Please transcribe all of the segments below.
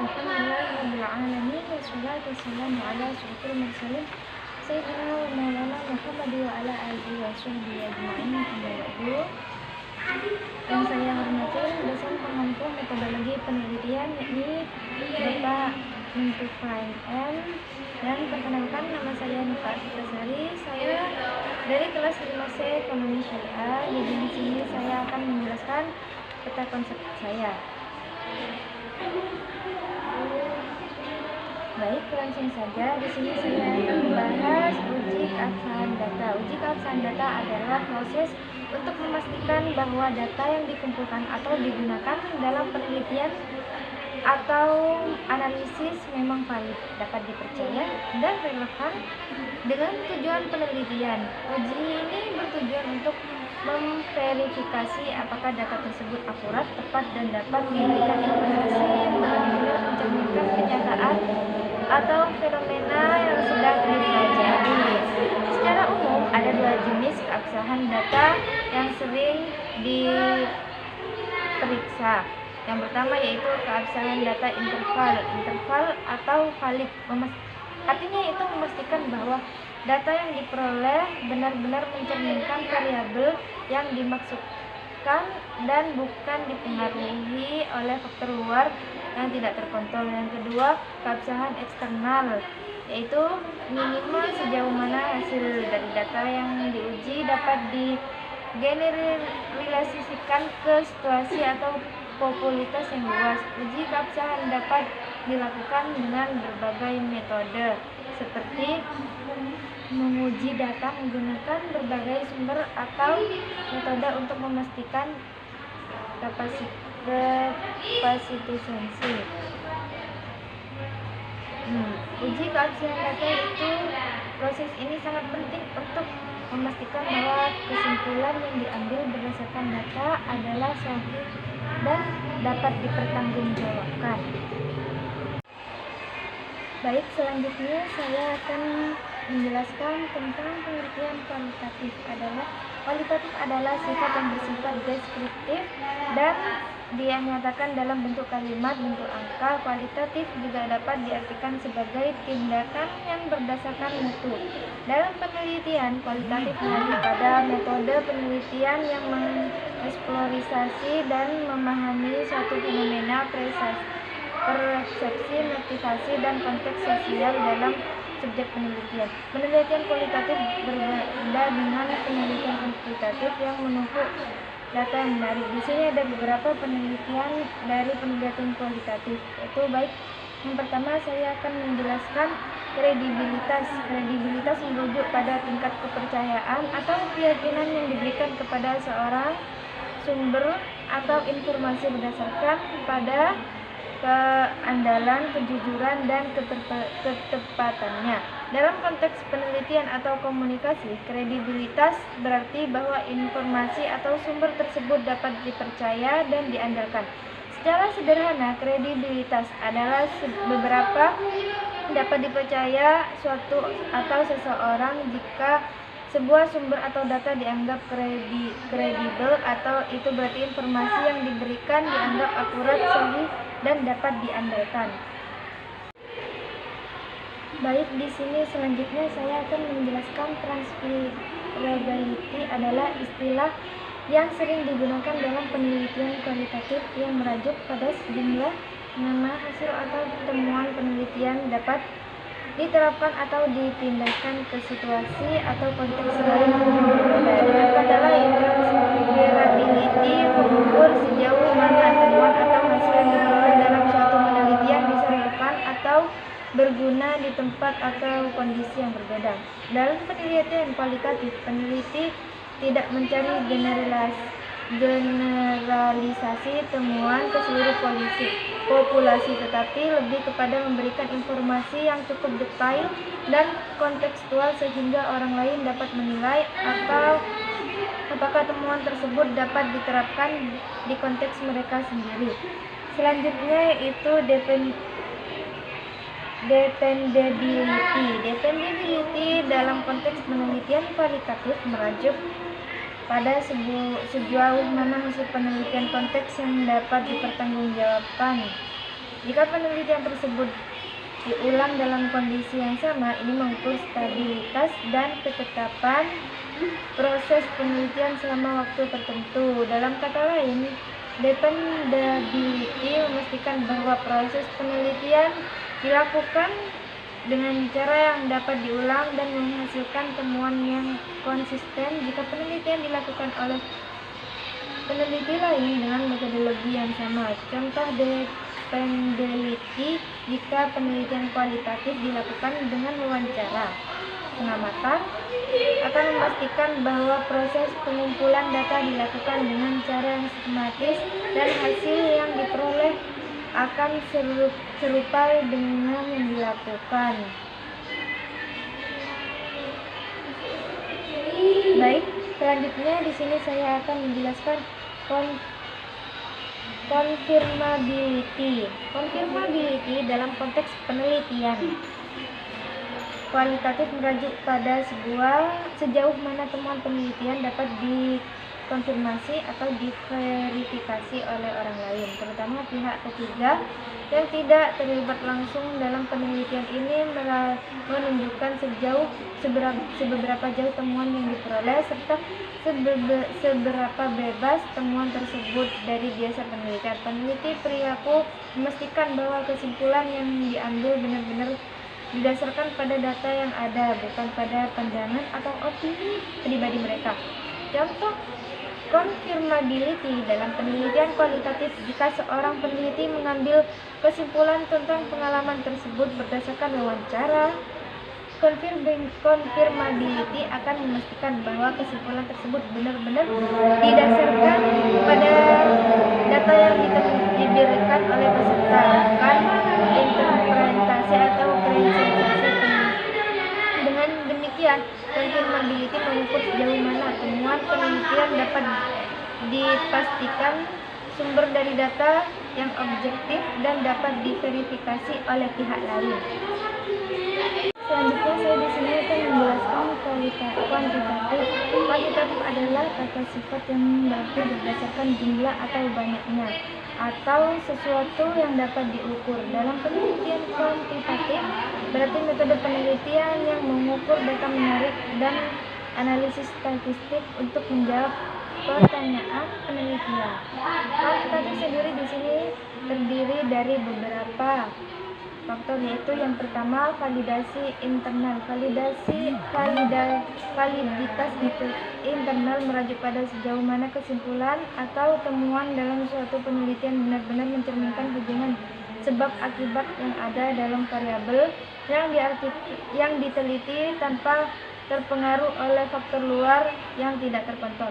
Alhamdulillahirobbilalamin wassalatu wassalamu ala asyrofil mursalin sayyidina wa maulana Muhammad wa ala alihi wa sahbihi ajma'in. Amma ba'du. Yang saya hormati dosen pengampu metodologi penelitian yakni Bapak Muntufain M. Dan perkenalkan, nama saya Nita Sari. Saya dari kelas 5C Ekonomi Syariah. Jadi di sini saya akan menjelaskan peta konsep saya. Baik, langsung saja. Di sini saya akan membahas uji keabsahan data. Uji keabsahan data adalah proses untuk memastikan bahwa data yang dikumpulkan atau digunakan dalam penelitian atau analisis memang valid, dapat dipercaya, dan relevan dengan tujuan penelitian. Uji ini bertujuan untuk memverifikasi apakah data tersebut akurat, tepat, dan dapat memberikan informasi yang benar-benar mencerminkan kenyataan atau fenomena yang sedang dipelajari. Secara umum, ada dua jenis keabsahan data yang sering diperiksa. Yang pertama yaitu keabsahan data interval atau valid. Artinya itu memastikan bahwa data yang diperoleh benar-benar mencerminkan variabel yang dimaksudkan dan bukan dipengaruhi oleh faktor luar yang tidak terkontrol. Yang kedua, keabsahan eksternal, yaitu minimal sejauh mana hasil dari data yang diuji dapat digeneralisasikan ke situasi atau popularitas yang luas. Uji keabsahan dapat dilakukan dengan berbagai metode, seperti menguji data menggunakan berbagai sumber atau metode untuk memastikan kapasitansi. Uji keabsahan data itu, proses ini sangat penting untuk memastikan bahwa kesimpulan yang diambil berdasarkan data adalah sahih dan dapat dipertanggungjawabkan. Baik, selanjutnya saya akan menjelaskan tentang pengertian kualitatif. Kualitatif adalah sifat yang bersifat deskriptif dan dinyatakan dalam bentuk kalimat, bentuk angka. Kualitatif juga dapat diartikan sebagai tindakan yang berdasarkan mutu. Dalam penelitian, kualitatif mengacu pada metode penelitian yang mengeksplorasi dan memahami suatu fenomena, persepsi, motivasi, dan konteks sosial dalam subjek penelitian. Penelitian kualitatif berbeda dengan penelitian kuantitatif yang menumpuk data yang menarik. Di sini ada beberapa penelitian dari penelitian kualitatif, yaitu baik. Yang pertama, saya akan menjelaskan kredibilitas. Kredibilitas merujuk pada tingkat kepercayaan atau keyakinan yang diberikan kepada seorang sumber atau informasi berdasarkan pada keandalan, kejujuran, dan ketepatannya. Dalam konteks penelitian atau komunikasi, kredibilitas berarti bahwa informasi atau sumber tersebut dapat dipercaya dan diandalkan. Secara sederhana, kredibilitas adalah beberapa dapat dipercaya suatu atau seseorang jika sebuah sumber atau data dianggap kredibel, atau itu berarti informasi yang diberikan dianggap akurat, sahih, dan dapat diandalkan. Baik, di sini selanjutnya saya akan menjelaskan transferability adalah istilah yang sering digunakan dalam penelitian kualitatif yang merujuk pada sejumlah nama hasil atau temuan penelitian dapat diterapkan atau dipindahkan ke situasi atau konteks lain yang berbeda. Yang adalah transferability mengukur sejauh mana temuan atau hasil yang diperoleh dalam suatu penelitian bisa relevan atau berguna di tempat atau kondisi yang berbeda. Dalam penelitian kualitatif, peneliti tidak mencari generalisasi temuan ke seluruh populasi, tetapi lebih kepada memberikan informasi yang cukup detail dan kontekstual sehingga orang lain dapat menilai apakah temuan tersebut dapat diterapkan di konteks mereka sendiri. Selanjutnya yaitu dependability dalam konteks penelitian kualitatif merujuk pada sejauh mana hasil penelitian konteks yang dapat dipertanggungjawabkan. Jika penelitian tersebut diulang dalam kondisi yang sama, ini mengukur stabilitas dan ketetapan proses penelitian selama waktu tertentu. Dalam kata lain, dependability memastikan bahwa proses penelitian dilakukan dengan cara yang dapat diulang dan menghasilkan temuan yang konsisten. Jika penelitian dilakukan oleh peneliti lain dengan metodologi yang sama, contoh dependability jika penelitian kualitatif dilakukan dengan wawancara, pengamatan akan memastikan bahwa proses pengumpulan data dilakukan dengan cara yang sistematis dan hasil yang diperoleh akan serupa dengan yang dilakukan. Baik, selanjutnya di sini saya akan menjelaskan konfirmability. Konfirmability dalam konteks penelitian kualitatif merujuk pada sejauh mana temuan penelitian dapat dikonfirmasi atau diverifikasi oleh orang lain, terutama pihak ketiga yang tidak terlibat langsung dalam penelitian. Ini menunjukkan seberapa jauh temuan yang diperoleh serta seberapa bebas temuan tersebut dari biasa penelitian. Peneliti perilaku memastikan bahwa kesimpulan yang diambil benar-benar didasarkan pada data yang ada, bukan pada pandangan atau opini pribadi mereka. Contoh konfirmability dalam penelitian kualitatif: jika seorang peneliti mengambil kesimpulan tentang pengalaman tersebut berdasarkan wawancara, konfirmability akan memastikan bahwa kesimpulan tersebut benar-benar didasarkan pada data yang diberikan oleh peserta, bukan interpretasi atau presentasi. Dengan demikian, konfirmability mengukur sejauh mana temuan penelitian dapat dipastikan sumber dari data yang objektif dan dapat diverifikasi oleh pihak lain. Selanjutnya saya di sini akan menjelaskan kuantitatif. Kuantitatif adalah kata sifat yang berarti berdasarkan jumlah atau banyaknya, atau sesuatu yang dapat diukur. Dalam penelitian kuantitatif berarti metode penelitian yang mengukur data menarik dan analisis statistik untuk menjawab pertanyaan penelitian. Kuantitatif sendiri di sini terdiri dari beberapa faktor, yaitu yang pertama validasi internal. Validitas internal merujuk pada sejauh mana kesimpulan atau temuan dalam suatu penelitian benar-benar mencerminkan hubungan sebab akibat yang ada dalam variabel yang diteliti tanpa terpengaruh oleh faktor luar yang tidak terkontrol.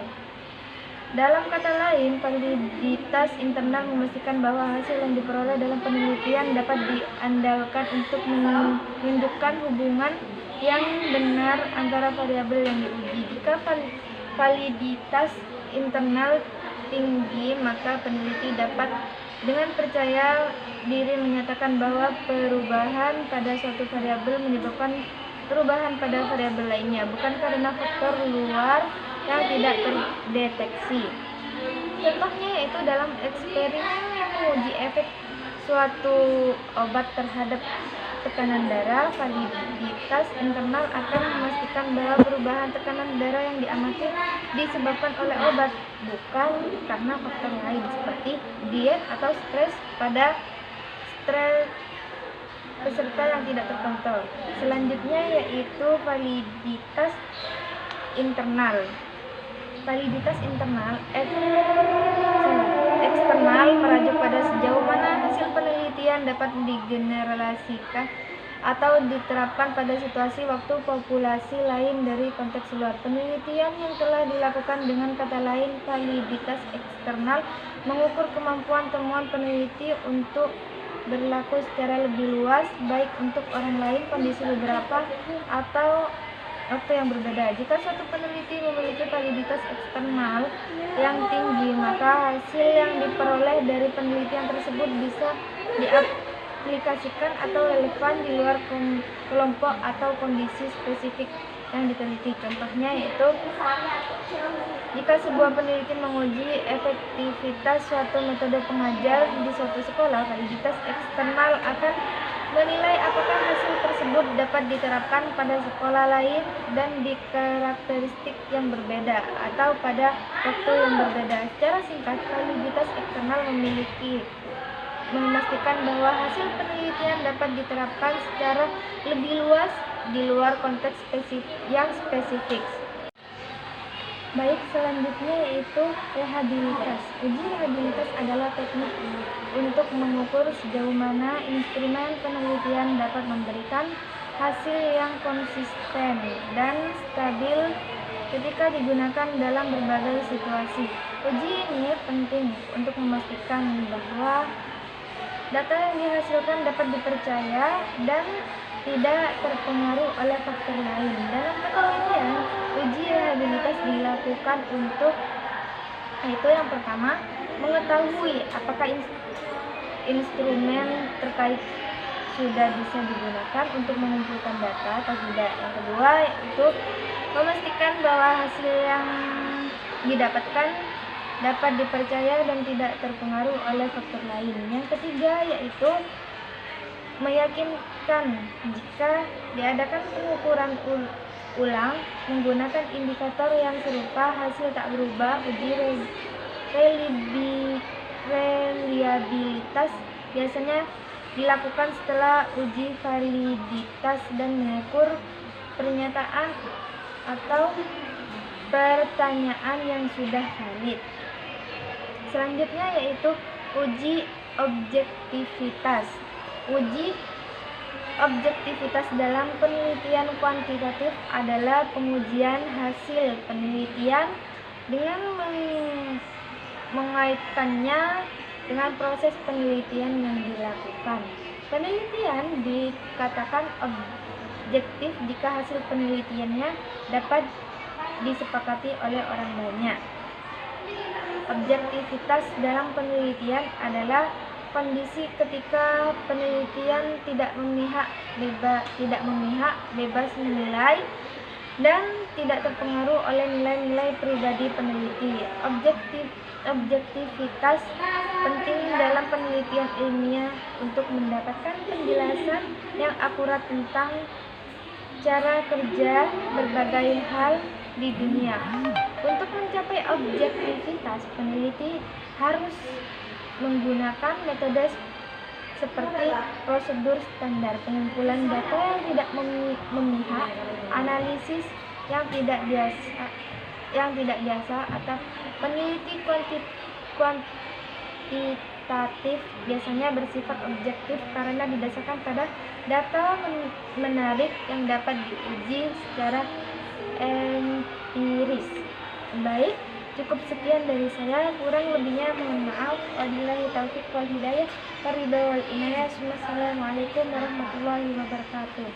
Dalam kata lain, validitas internal memastikan bahwa hasil yang diperoleh dalam penelitian dapat diandalkan untuk menunjukkan hubungan yang benar antara variabel yang diuji. Jika validitas internal tinggi, maka peneliti dapat dengan percaya diri menyatakan bahwa perubahan pada suatu variabel menyebabkan perubahan pada variabel lainnya, bukan karena faktor luar yang tidak terdeteksi. Contohnya yaitu dalam eksperimen yang menguji efek suatu obat terhadap tekanan darah, validitas internal akan memastikan bahwa perubahan tekanan darah yang diamati disebabkan oleh obat, bukan karena faktor lain seperti diet atau stres pada peserta yang tidak terkontrol. Selanjutnya yaitu validitas internal. Validitas internal eksternal merujuk pada sejauh mana hasil penelitian dapat digeneralisasikan atau diterapkan pada situasi waktu populasi lain dari konteks luar. Penelitian yang telah dilakukan, dengan kata lain, validitas eksternal, mengukur kemampuan temuan peneliti untuk berlaku secara lebih luas, baik untuk orang lain, kondisi beberapa, atau waktu yang berbeda. Jika suatu peneliti memiliki validitas eksternal yang tinggi, maka hasil yang diperoleh dari penelitian tersebut bisa diaplikasikan atau relevan di luar kelompok atau kondisi spesifik yang diteliti. Contohnya yaitu jika sebuah peneliti menguji efektivitas suatu metode pengajar di suatu sekolah, validitas eksternal akan menilai apakah hasil tersebut dapat diterapkan pada sekolah lain dan di karakteristik yang berbeda atau pada waktu yang berbeda. Secara singkat, validitas eksternal memastikan bahwa hasil penelitian dapat diterapkan secara lebih luas di luar konteks yang spesifik. Baik, selanjutnya yaitu rehabilitas. Uji rehabilitas adalah teknik untuk mengukur sejauh mana instrumen penelitian dapat memberikan hasil yang konsisten dan stabil ketika digunakan dalam berbagai situasi. Uji ini penting untuk memastikan bahwa data yang dihasilkan dapat dipercaya dan tidak terpengaruh oleh faktor lain. Dalam penelitian, uji rehabilitas dilakukan untuk yaitu yang pertama, mengetahui apakah instrumen terkait sudah bisa digunakan untuk mengumpulkan data atau tidak. Yang kedua, yaitu memastikan bahwa hasil yang didapatkan dapat dipercaya dan tidak terpengaruh oleh faktor lain. Yang ketiga, yaitu meyakinkan jika diadakan pengukuran ulang menggunakan indikator yang serupa, hasil tak berubah. Uji reliabilitas biasanya dilakukan setelah uji validitas dan mengukur pernyataan atau pertanyaan yang sudah valid. Selanjutnya yaitu uji objektivitas. Uji objektivitas dalam penelitian kuantitatif adalah pengujian hasil penelitian dengan mengaitkannya dengan proses penelitian yang dilakukan. Penelitian dikatakan objektif jika hasil penelitiannya dapat disepakati oleh orang banyak. Objektivitas dalam penelitian adalah kondisi ketika penelitian tidak memihak, bebas menilai, dan tidak terpengaruh oleh nilai-nilai pribadi peneliti. Objektivitas penting dalam penelitian ilmiah untuk mendapatkan penjelasan yang akurat tentang cara kerja berbagai hal di dunia. Untuk mencapai objektivitas, peneliti harus menggunakan metode seperti prosedur standar, pengumpulan data yang tidak memihak, analisis yang tidak biasa, atau peneliti kuantitatif biasanya bersifat objektif karena didasarkan pada data menarik yang dapat diuji secara empiris. Baik, cukup sekian dari saya, kurang lebihnya mohon maaf. Wabillahi taufiq wal hidayah, waridho wal inayah. Wassalamualaikum warahmatullahi wabarakatuh.